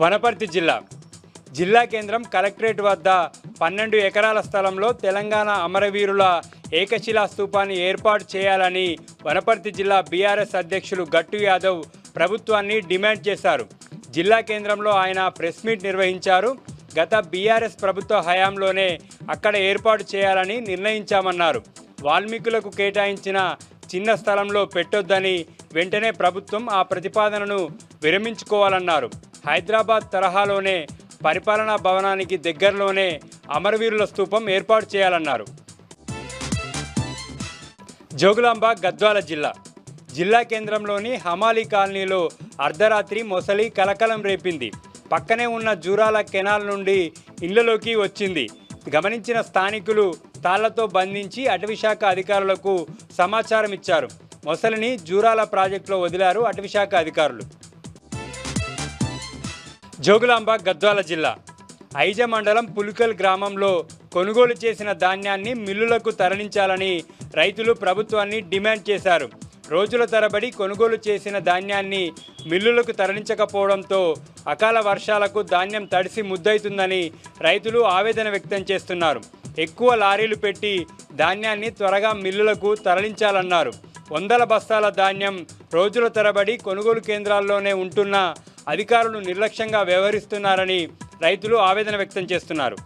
వనపర్తి జిల్లా కేంద్రం కలెక్టరేట్ వద్ద 12 ఎకరాల స్థలంలో తెలంగాణ అమరవీరుల ఏకశిలా స్తూపాన్ని ఏర్పాటు చేయాలని వనపర్తి జిల్లా బీఆర్ఎస్ అధ్యక్షులు గట్టు యాదవ్ ప్రభుత్వాన్ని డిమాండ్ చేశారు. జిల్లా కేంద్రంలో ఆయన ప్రెస్ మీట్ నిర్వహించారు. గత బీఆర్ఎస్ ప్రభుత్వ హయాంలోనే అక్కడ ఏర్పాటు చేయాలని నిర్ణయించామన్నారు. వాల్మీకులకు కేటాయించిన చిన్న స్థలంలో పెట్టొద్దని, వెంటనే ప్రభుత్వం ఆ ప్రతిపాదనను విరమించుకోవాలన్నారు. హైదరాబాద్ తరహాలోనే పరిపాలనా భవనానికి దగ్గరలోనే అమరవీరుల స్తూపం ఏర్పాటు చేయాలన్నారు. జోగులాంబ గద్వాల జిల్లా కేంద్రంలోని హమాలీ కాలనీలో అర్ధరాత్రి మొసలి కలకలం రేపింది. పక్కనే ఉన్న జూరాల కెనాల్ నుండి ఇళ్లలోకి వచ్చింది. గమనించిన స్థానికులు తాళ్లతో బంధించి అటవీశాఖ అధికారులకు సమాచారం ఇచ్చారు. మొసలిని జూరాల ప్రాజెక్టులో వదిలారు అటవీశాఖ అధికారులు. జోగులాంబ గద్వాల ఐజ మండలం పులికల్ గ్రామంలో కొనుగోలు చేసిన ధాన్యాన్ని మిల్లులకు తరలించాలని రైతులు ప్రభుత్వాన్ని డిమాండ్ చేశారు. రోజుల తరబడి కొనుగోలు చేసిన ధాన్యాన్ని మిల్లులకు తరలించకపోవడంతో అకాల వర్షాలకు ధాన్యం తడిసి ముద్దవుతుందని రైతులు ఆవేదన వ్యక్తం చేస్తున్నారు. ఎక్కువ లారీలు పెట్టి ధాన్యాన్ని త్వరగా మిల్లులకు తరలించాలన్నారు. వందల బస్తాల ధాన్యం రోజుల తరబడి కొనుగోలు కేంద్రాల్లోనే ఉంటున్న అధికారులు నిర్లక్ష్యంగా వ్యవహరిస్తున్నారని రైతులు ఆవేదన వ్యక్తం చేస్తున్నారు.